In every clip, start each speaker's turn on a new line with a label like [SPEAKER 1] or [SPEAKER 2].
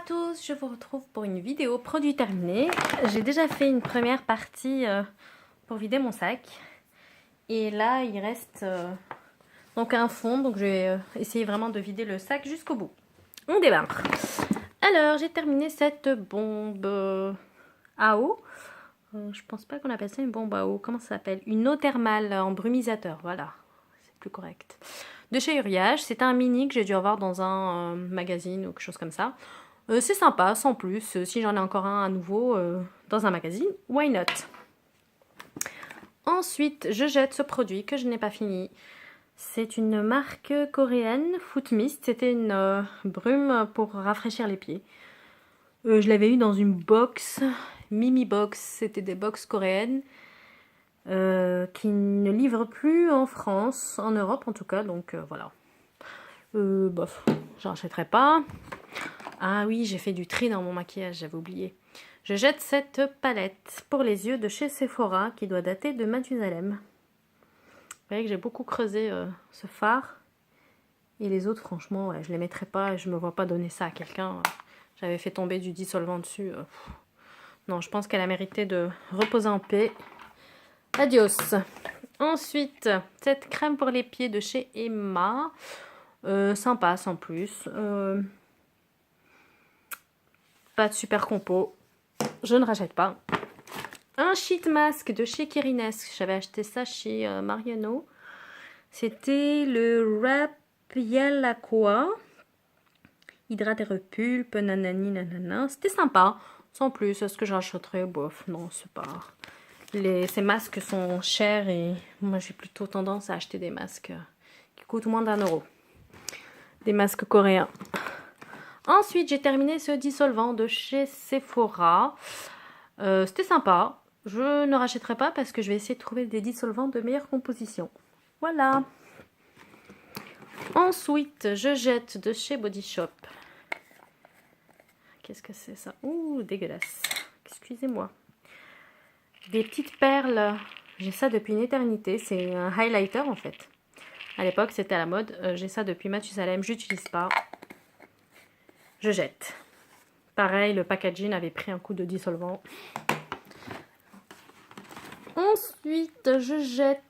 [SPEAKER 1] tous, je vous retrouve pour une vidéo produit terminé. J'ai déjà fait une première partie pour vider mon sac. Et là, il reste donc un fond, donc je vais essayer vraiment de vider le sac jusqu'au bout. On démarre. Alors, j'ai terminé cette bombe à eau. Je pense pas qu'on appelle ça une bombe à eau. Comment ça s'appelle? Une eau thermale en brumisateur, voilà. C'est plus correct. De chez Uriage, c'était un mini que j'ai dû avoir dans un magazine ou quelque chose comme ça. C'est sympa, sans plus. Si j'en ai encore un à nouveau dans un magazine, why not? Ensuite, je jette ce produit que je n'ai pas fini. C'est une marque coréenne, Foot Mist. C'était une brume pour rafraîchir les pieds. Je l'avais eu dans une box, Mimi Box. C'était des box coréennes qui ne livrent plus en France, en Europe en tout cas. Donc voilà. Bof, j'en achèterai pas. Ah oui, j'ai fait du tri dans mon maquillage, j'avais oublié. Je jette cette palette pour les yeux de chez Sephora qui doit dater de Mathusalem. Vous voyez que j'ai beaucoup creusé ce fard. Et les autres, franchement, ouais, je les mettrai pas. Je me vois pas donner ça à quelqu'un. J'avais fait tomber du dissolvant dessus. Non, je pense qu'elle a mérité de reposer en paix. Adios. Ensuite, cette crème pour les pieds de chez Emma. Sympa, sans plus. Pas de super compo. Je ne rachète pas. Un sheet mask de chez Kerinesque. J'avais acheté ça chez Mariano. C'était le Rapiel Aqua. Hydrate et repulpe. Nanani nanana. C'était sympa. Sans plus. Est-ce que je rachèterais? Bof. Non, c'est pas. Ces masques sont chers et moi j'ai plutôt tendance à acheter des masques qui coûtent moins d'1 €. Des masques coréens. Ensuite, j'ai terminé ce dissolvant de chez Sephora. C'était sympa. Je ne rachèterai pas parce que je vais essayer de trouver des dissolvants de meilleure composition. Voilà. Ensuite, je jette de chez Body Shop. Qu'est-ce que c'est ça? Ouh, dégueulasse. Excusez-moi. Des petites perles. J'ai ça depuis une éternité. C'est un highlighter en fait. À l'époque, c'était à la mode. J'ai ça depuis Mathusalem. J'utilise pas. Je jette. Pareil, le packaging avait pris un coup de dissolvant. Ensuite, je jette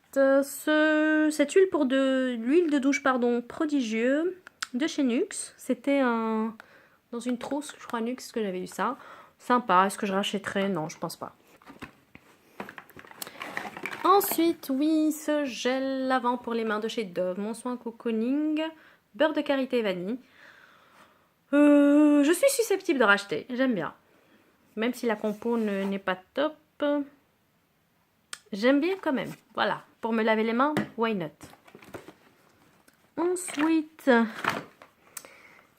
[SPEAKER 1] cette huile pour l'huile de douche, pardon, prodigieux de chez Nuxe. C'était dans une trousse, je crois, Nuxe, que j'avais eu ça. Sympa. Est-ce que je rachèterais? Non, je pense pas. Ensuite, oui, ce gel lavant pour les mains de chez Dove. Mon soin cocooning, beurre de karité et vanille. Je suis susceptible de racheter. J'aime bien. Même si la compo n'est pas top. J'aime bien quand même. Voilà. Pour me laver les mains, why not? Ensuite,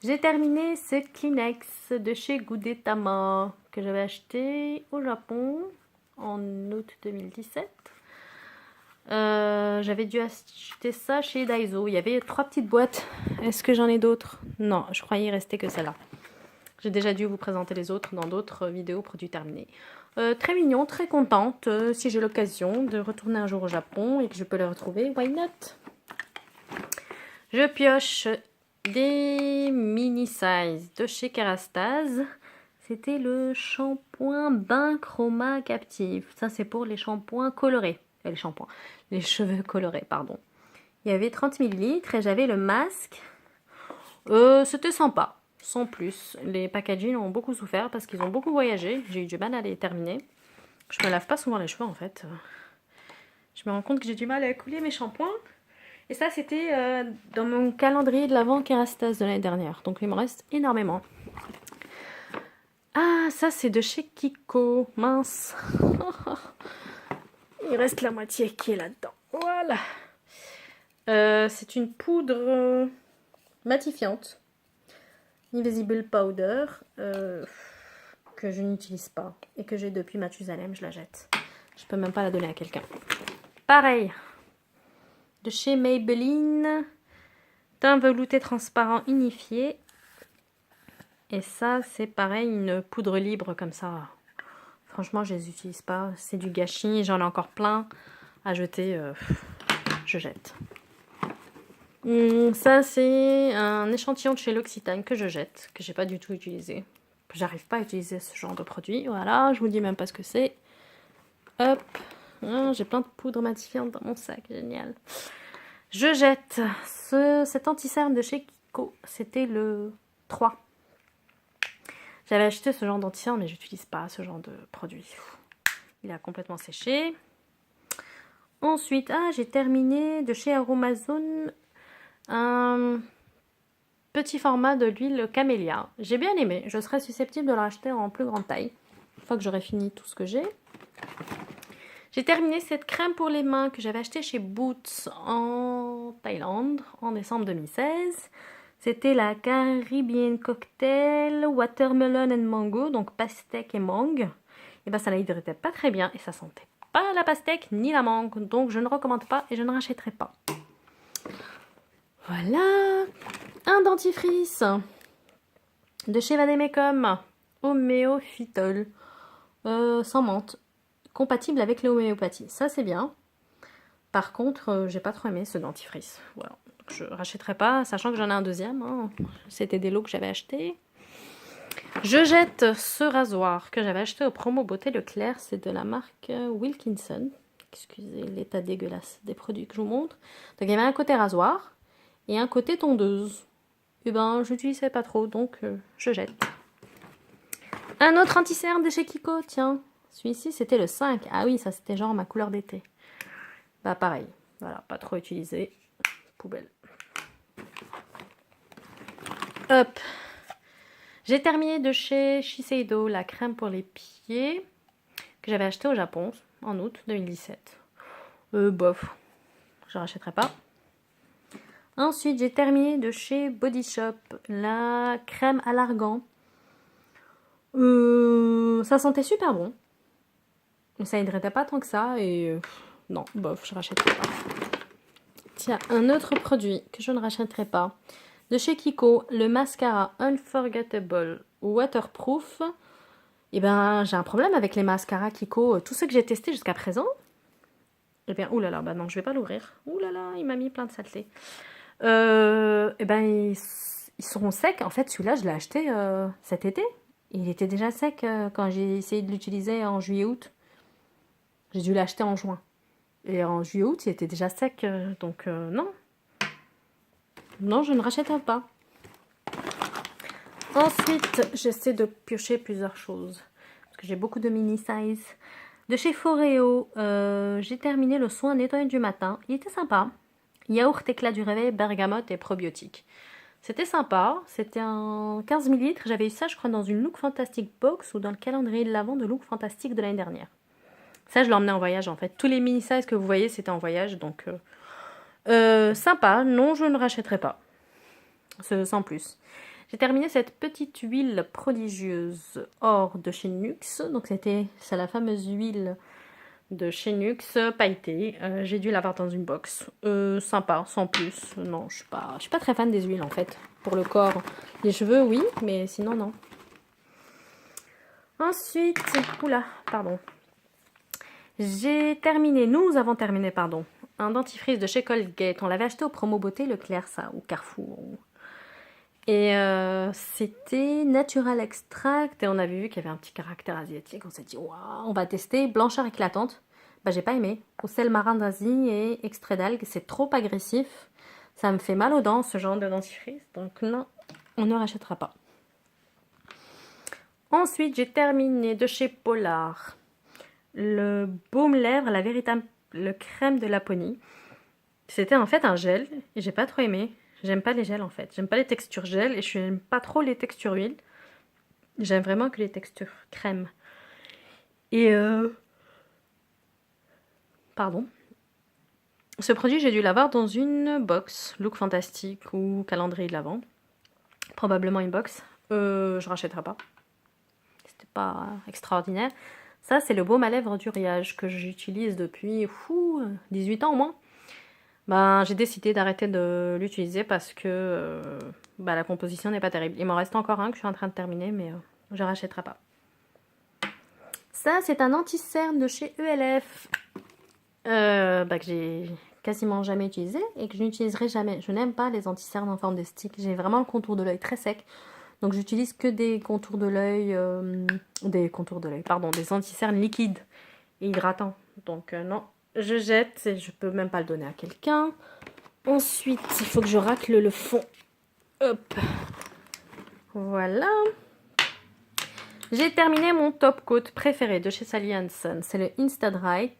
[SPEAKER 1] j'ai terminé ce Kleenex de chez Gudetama que j'avais acheté au Japon en août 2017. J'avais dû acheter ça chez Daiso. Il y avait 3 petites boîtes. Est-ce que j'en ai d'autres? Non, je croyais y restait que celle-là. J'ai déjà dû vous présenter les autres dans d'autres vidéos produits terminés. Très mignon, très contente. Si j'ai l'occasion de retourner un jour au Japon et que je peux les retrouver, why not? Je pioche des mini size de chez Kerastase. C'était le shampoing bain chroma captive. Ça, c'est pour les shampoings colorés. Les cheveux colorés, pardon. Il y avait 30 ml et j'avais le masque. C'était sympa, sans plus. Les packaging ont beaucoup souffert parce qu'ils ont beaucoup voyagé. J'ai eu du mal à les terminer. Je me lave pas souvent les cheveux en fait. Je me rends compte que j'ai du mal à écouler mes shampoings. Et ça, c'était dans mon calendrier de l'avant Kerastase de l'année dernière. Donc il m'en reste énormément. Ah, ça c'est de chez Kiko. Mince. Il reste la moitié qui est là-dedans. Voilà. C'est une poudre matifiante. Invisible Powder. Que je n'utilise pas. Et que j'ai depuis Mathusalem. Je la jette. Je peux même pas la donner à quelqu'un. Pareil. De chez Maybelline. Teint velouté transparent unifié. Et ça, c'est pareil. Une poudre libre comme ça. Franchement, je les utilise pas. C'est du gâchis. J'en ai encore plein à jeter. Je jette. Ça, c'est un échantillon de chez L'Occitane que je jette, que j'ai pas du tout utilisé. J'arrive pas à utiliser ce genre de produit. Voilà, je vous dis même pas ce que c'est. Hop. Ah, j'ai plein de poudre matifiante dans mon sac, génial. Je jette cet anti-cerne de chez Kiko. C'était le 3. J'avais acheté ce genre d'anti-cerne, mais j'utilise pas ce genre de produit. Il a complètement séché. Ensuite, j'ai terminé de chez Aromazone un petit format de l'huile camélia. J'ai bien aimé. Je serais susceptible de le racheter en plus grande taille. Une fois que j'aurai fini tout ce que j'ai. J'ai terminé cette crème pour les mains que j'avais achetée chez Boots en Thaïlande en décembre 2016. C'était la Caribbean Cocktail Watermelon and Mango, donc pastèque et mangue. Et ben ça n'hydratait pas très bien et ça sentait pas la pastèque ni la mangue. Donc je ne recommande pas et je ne rachèterai pas. Voilà. Un dentifrice de chez Vademecum. Homéophytol. Sans menthe. Compatible avec l'homéopathie. Ça, c'est bien. Par contre, j'ai pas trop aimé ce dentifrice. Voilà. Donc, je rachèterai pas, sachant que j'en ai un deuxième. Hein. C'était des lots que j'avais achetés. Je jette ce rasoir que j'avais acheté au promo Beauté Leclerc. C'est de la marque Wilkinson. Excusez l'état dégueulasse des produits que je vous montre. Donc, il y avait un côté rasoir et un côté tondeuse. Et ben, je n'utilisais pas trop, donc je jette. Un autre anti-cerne de chez Kiko, tiens. Celui-ci, c'était le 5. Ah oui, ça, c'était genre ma couleur d'été. Bah, pareil. Voilà, pas trop utilisé. Poubelle. Hop. J'ai terminé de chez Shiseido la crème pour les pieds que j'avais acheté au Japon en août 2017. Bof. Je rachèterai pas. Ensuite, j'ai terminé de chez Body Shop la crème à l'argan. Ça sentait super bon. Mais ça hydratait pas tant que ça et non, bof, je rachèterai pas. Tiens, un autre produit que je ne rachèterai pas. De chez Kiko, le mascara Unforgettable Waterproof. Eh ben, j'ai un problème avec les mascaras Kiko. Tous ceux que j'ai testés jusqu'à présent. Eh bien, oulala, bah non, je vais pas l'ouvrir. Oulala, il m'a mis plein de saleté. Eh ben, ils seront secs. En fait, celui-là, je l'ai acheté cet été. Il était déjà sec quand j'ai essayé de l'utiliser en juillet-août. J'ai dû l'acheter en juin. Et en juillet-août, il était déjà sec. Donc, non. Non, je ne rachèterai pas. Ensuite, j'essaie de piocher plusieurs choses. Parce que j'ai beaucoup de mini-size. De chez Foreo, j'ai terminé le soin nettoyant du matin. Il était sympa. Yaourt éclat du réveil, bergamote et probiotique. C'était sympa. C'était un 15 ml. J'avais eu ça, je crois, dans une Look Fantastic box ou dans le calendrier de l'avant de Look Fantastic de l'année dernière. Ça, je l'ai emmené en voyage, en fait. Tous les mini-size que vous voyez, c'était en voyage. Donc, sympa. Non, je ne rachèterai pas. Sans plus. J'ai terminé cette petite huile prodigieuse or de chez Nuxe. Donc, c'est la fameuse huile de chez Nuxe, pailletée. J'ai dû l'avoir dans une box. Sympa, sans plus. Non, je suis pas très fan des huiles, en fait. Pour le corps. Les cheveux, oui, mais sinon, non. Ensuite, oula, pardon. Nous avons terminé, pardon, un dentifrice de chez Colgate. On l'avait acheté au promo Beauté Leclerc, ça, au Carrefour. Et c'était Natural Extract. Et on avait vu qu'il y avait un petit caractère asiatique. On s'est dit, waouh, on va tester. Blancheur éclatante. Bah, j'ai pas aimé. Au sel marin d'Asie et extrait d'algues. C'est trop agressif. Ça me fait mal aux dents, ce genre de dentifrice. Donc non, on ne rachètera pas. Ensuite, j'ai terminé de chez Polar le baume lèvres, la véritable crème de Laponie. C'était en fait un gel et j'ai pas trop aimé. J'aime pas les gels en fait. J'aime pas les textures gel et je n'aime pas trop les textures huile. J'aime vraiment que les textures crème. Et pardon. Ce produit, j'ai dû l'avoir dans une box Look Fantastic ou calendrier de l'Avent. Probablement une box. Je rachèterai pas. C'était pas extraordinaire. Ça, c'est le baume à lèvres d'Uriage que j'utilise depuis 18 ans au moins. Ben, j'ai décidé d'arrêter de l'utiliser parce que la composition n'est pas terrible. Il m'en reste encore un que je suis en train de terminer, mais je ne rachèterai pas. Ça, c'est un anti-cerne de chez ELF que quasiment jamais utilisé et que je n'utiliserai jamais. Je n'aime pas les anti-cernes en forme de stick. J'ai vraiment le contour de l'œil très sec. Donc j'utilise que des contours de l'œil, des anti-cernes liquides et hydratants. Donc non, je jette et je peux même pas le donner à quelqu'un. Ensuite, il faut que je racle le fond. Hop. Voilà. J'ai terminé mon top coat préféré de chez Sally Hansen. C'est le Insta Dry.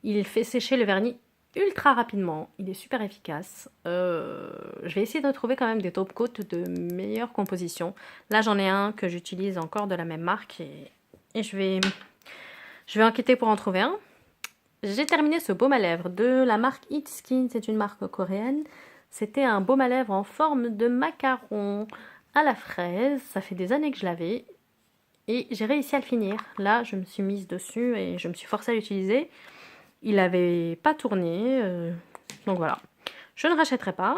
[SPEAKER 1] Il fait sécher le vernis ultra rapidement. Il est super efficace. Je vais essayer de trouver quand même des top coats de meilleure composition. Là, j'en ai un que j'utilise encore de la même marque. Et je vais enquêter pour en trouver un. J'ai terminé ce baume à lèvres de la marque It Skin. C'est une marque coréenne. C'était un baume à lèvres en forme de macaron à la fraise. Ça fait des années que je l'avais. Et j'ai réussi à le finir. Là, je me suis mise dessus et je me suis forcée à l'utiliser. Il n'avait pas tourné. Donc voilà. Je ne rachèterai pas.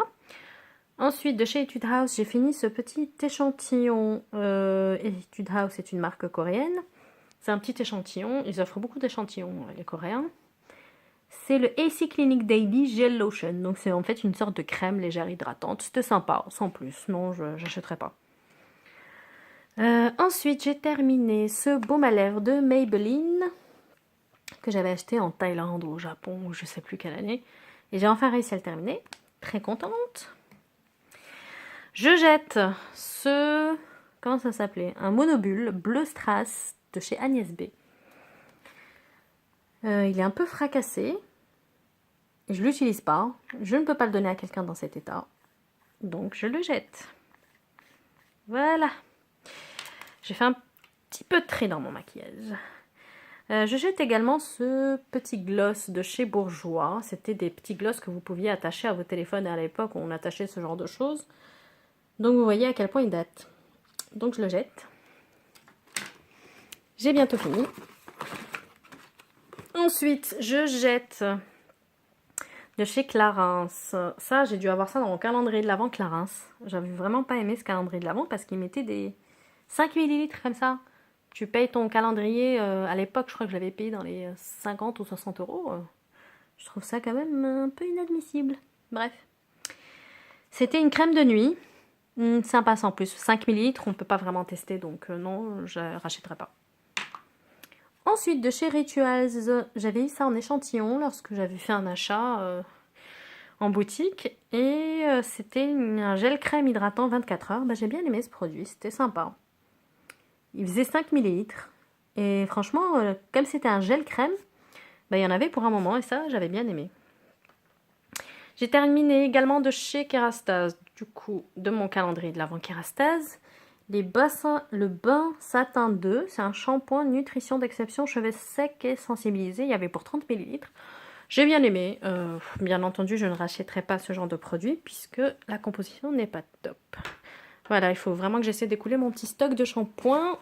[SPEAKER 1] Ensuite, de chez Etude House, j'ai fini ce petit échantillon. Etude House est une marque coréenne. C'est un petit échantillon. Ils offrent beaucoup d'échantillons, les Coréens. C'est le AC Clinic Daily Gel Lotion. Donc c'est en fait une sorte de crème légère hydratante. C'était sympa, sans plus. Non, je n'achèterai pas. Ensuite, j'ai terminé ce baume à lèvres de Maybelline que j'avais acheté en Thaïlande ou au Japon, ou je sais plus quelle année. Et j'ai enfin réussi à le terminer. Très contente. Je jette ce... Comment ça s'appelait? Un monobule bleu strass de chez Agnès B. Il est un peu fracassé. Et je ne l'utilise pas. Je ne peux pas le donner à quelqu'un dans cet état. Donc je le jette. Voilà. J'ai fait un petit peu de trait dans mon maquillage. Je jette également ce petit gloss de chez Bourjois. C'était des petits gloss que vous pouviez attacher à vos téléphones à l'époque où on attachait ce genre de choses. Donc vous voyez à quel point il date. Donc je le jette. J'ai bientôt fini. Ensuite, je jette de chez Clarins. Ça, j'ai dû avoir ça dans mon calendrier de l'Avent Clarins. J'avais vraiment pas aimé ce calendrier de l'Avent parce qu'il mettait des 5 ml comme ça. Tu payes ton calendrier, à l'époque, je crois que je l'avais payé dans les 50 ou 60 euros. Je trouve ça quand même un peu inadmissible. Bref. C'était une crème de nuit. Sympa sans plus. 5 ml, on ne peut pas vraiment tester, donc non, je ne rachèterai pas. Ensuite, de chez Rituals, j'avais eu ça en échantillon lorsque j'avais fait un achat en boutique. Et c'était un gel crème hydratant 24 heures. J'ai bien aimé ce produit, c'était sympa. Il faisait 5 ml. Et franchement, comme c'était un gel crème, il y en avait pour un moment et ça, j'avais bien aimé. J'ai terminé également de chez Kerastase, du coup, de mon calendrier de l'Avent Kerastase. Le bain satin 2, c'est un shampoing nutrition d'exception, cheveux secs et sensibilisés. Il y avait pour 30 ml. J'ai bien aimé. Bien entendu, je ne rachèterai pas ce genre de produit puisque la composition n'est pas top. Voilà, il faut vraiment que j'essaie d'écouler mon petit stock de shampoing.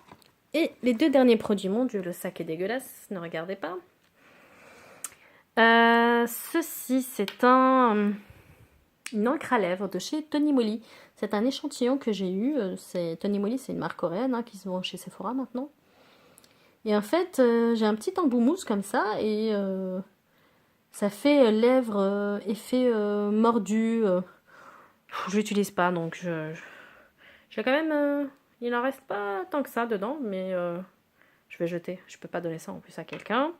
[SPEAKER 1] Et les deux derniers produits, mon Dieu, le sac est dégueulasse, ne regardez pas. Ceci, c'est une encre à lèvres de chez Tony Moly. C'est un échantillon que j'ai eu. Tony Moly, c'est une marque coréenne qui se vend chez Sephora maintenant. Et en fait, j'ai un petit embout mousse comme ça et ça fait lèvres effet mordu. Je l'utilise pas, donc j'ai quand même... il n'en reste pas tant que ça dedans, mais je vais jeter. Je peux pas donner ça en plus à quelqu'un.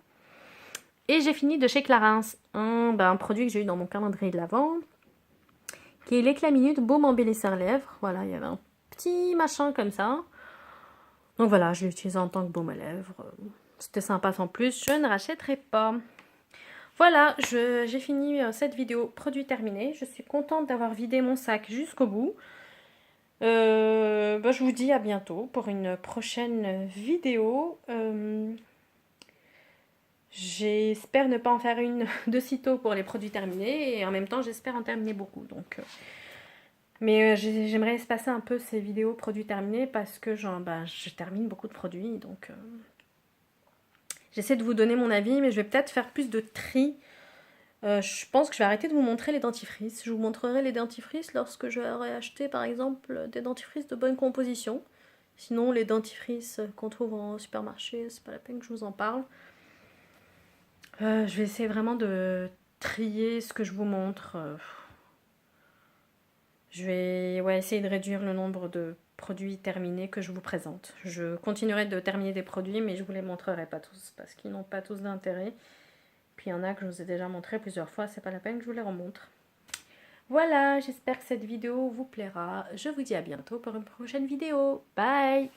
[SPEAKER 1] Et j'ai fini de chez Clarins, un produit que j'ai eu dans mon calendrier de l'Avent, qui est l'éclat minute baume embellisseur lèvres. Voilà, il y avait un petit machin comme ça. Donc voilà, je l'ai utilisé en tant que baume à lèvres. C'était sympa sans plus, je ne rachèterai pas. Voilà, j'ai fini cette vidéo, produit terminé. Je suis contente d'avoir vidé mon sac jusqu'au bout. Je vous dis à bientôt pour une prochaine vidéo. J'espère ne pas en faire une de sitôt pour les produits terminés et en même temps j'espère en terminer beaucoup. Donc, mais j'aimerais espacer un peu ces vidéos produits terminés parce que je termine beaucoup de produits. Donc j'essaie de vous donner mon avis, mais je vais peut-être faire plus de tri. Je pense que je vais arrêter de vous montrer les dentifrices. Je vous montrerai les dentifrices lorsque j'aurai acheté par exemple des dentifrices de bonne composition. Sinon les dentifrices qu'on trouve en supermarché, c'est pas la peine que je vous en parle. Je vais essayer vraiment de trier ce que je vous montre. Je vais essayer de réduire le nombre de produits terminés que je vous présente. Je continuerai de terminer des produits, mais je ne vous les montrerai pas tous parce qu'ils n'ont pas tous d'intérêt. Puis il y en a que je vous ai déjà montré plusieurs fois, c'est pas la peine que je vous les remontre. Voilà, j'espère que cette vidéo vous plaira. Je vous dis à bientôt pour une prochaine vidéo. Bye!